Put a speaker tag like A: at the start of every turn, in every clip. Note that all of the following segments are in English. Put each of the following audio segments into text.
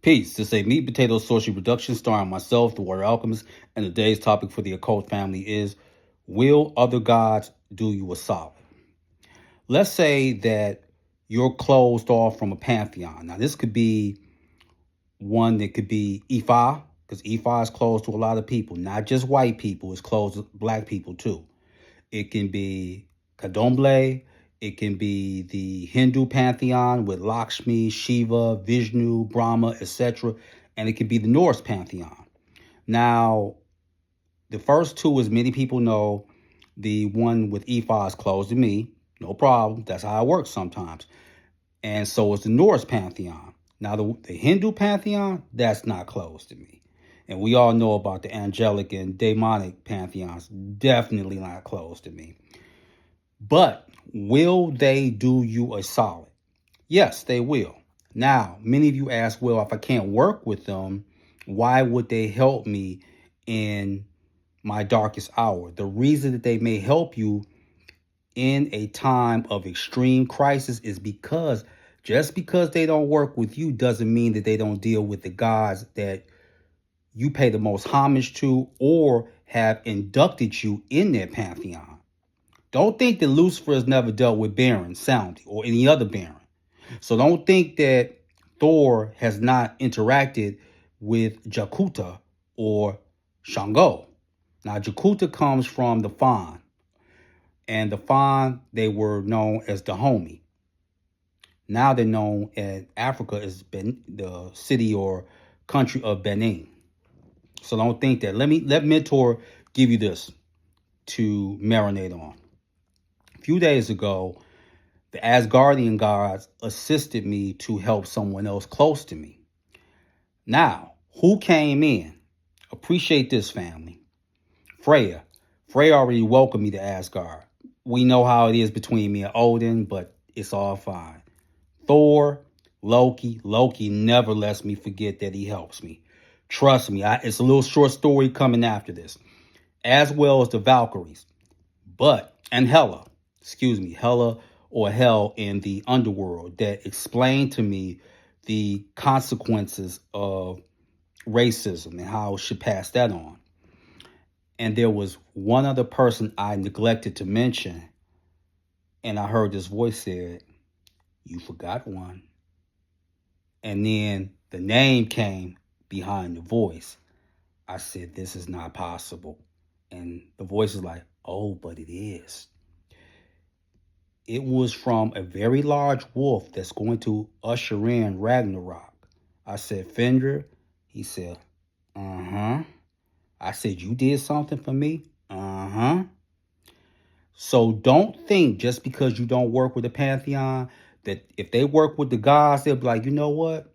A: Peace. This is a meat potato sorcery production starring myself, the Warrior Alchemist, and today's topic for the occult family is: will other gods do you a solid? Let's say that you're closed off from a pantheon. Now, this could be one that could be Ifa, because Ifa is closed to a lot of people, not just white people, it's closed to black people too. It can be Kadomble. It can be the Hindu pantheon with Lakshmi, Shiva, Vishnu, Brahma, etc. And it can be the Norse pantheon. Now, the first two, as many people know, the one with Ifa is closed to me. No problem. That's how it works sometimes. And so is the Norse pantheon. Now, the Hindu pantheon, that's not closed to me. And we all know about the angelic and demonic pantheons. Definitely not closed to me. But will they do you a solid? Yes, they will. Now, many of you ask, well, if I can't work with them, why would they help me in my darkest hour? The reason that they may help you in a time of extreme crisis is because just because they don't work with you doesn't mean that they don't deal with the gods that you pay the most homage to or have inducted you in their pantheon. Don't think that Lucifer has never dealt with Baron Samedi or any other Baron. So don't think that Thor has not interacted with Jakuta or Shango. Now, Jakuta comes from the Fawn. And the Fawn, they were known as the homie. Now they're known in Africa as the city or country of Benin. So don't think that. Let Mentor give you this to marinate on. A few days ago, the Asgardian gods assisted me to help someone else close to me. Now, who came in? Appreciate this, family. Freya. Freya already welcomed me to Asgard. We know how it is between me and Odin, but it's all fine. Thor, Loki. Loki never lets me forget that he helps me. Trust me, it's a little short story coming after this. As well as the Valkyries. And Hela or Hell in the underworld that explained to me the consequences of racism and how I should pass that on. And there was one other person I neglected to mention, and I heard this voice said, "You forgot one." And then the name came behind the voice. I said, "This is not possible." And the voice is like, "Oh, but it is." It was from a very large wolf that's going to usher in Ragnarok. I said, "Fenrir?" He said, "Uh-huh." I said, "You did something for me?" "Uh-huh." So don't think just because you don't work with the Pantheon that if they work with the gods, they'll be like, "You know what?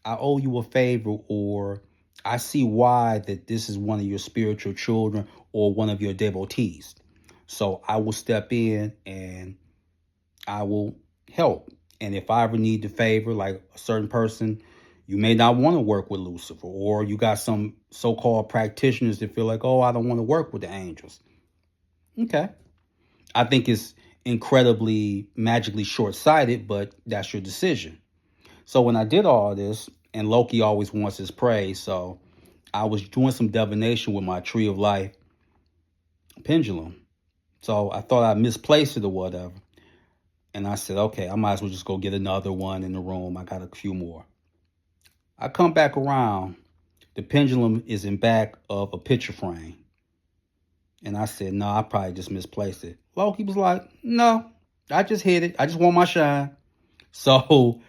A: I owe you a favor," or "I see why that this is one of your spiritual children or one of your devotees. So I will step in and I will help." And if I ever need the favor, like a certain person, you may not want to work with Lucifer, or you got some so-called practitioners that feel like, "Oh, I don't want to work with the angels." Okay. I think it's incredibly magically short-sighted, but that's your decision. So when I did all this, and Loki always wants his praise, so I was doing some divination with my Tree of Life pendulum. So I thought I misplaced it or whatever. And I said, okay, I might as well just go get another one in the room. I got a few more. I come back around. The pendulum is in back of a picture frame. And I said, no, I probably just misplaced it. Loki was like, no, I just hit it. I just want my shine. So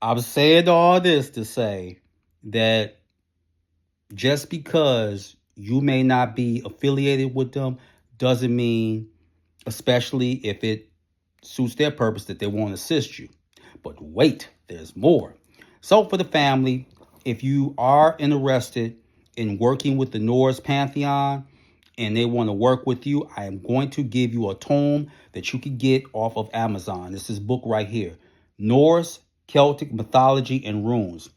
A: I was saying all this to say that just because you may not be affiliated with them doesn't mean, especially if it suits their purpose, that they won't assist you. But wait, there's more. So for the family, if you are interested in working with the Norse Pantheon and they want to work with you, I am going to give you a tome that you can get off of Amazon. This is this book right here, Norse, Celtic Mythology and Runes.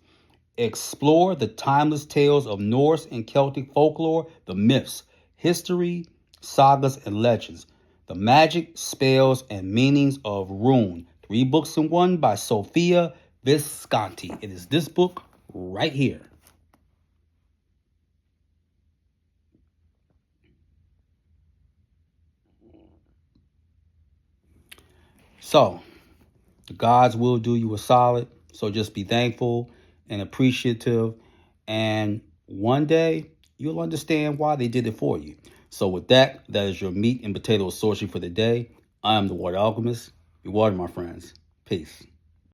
A: Explore the timeless tales of Norse and Celtic folklore, the myths, history, sagas, and legends, the magic, spells, and meanings of rune. 3 books in one by Sophia Visconti. It is this book right here. So, the gods will do you a solid. So just be thankful and appreciative. And one day you'll understand why they did it for you. So with that, that is your meat and potato sorcery for the day. I am the Water Alchemist. Be water, my friends. Peace.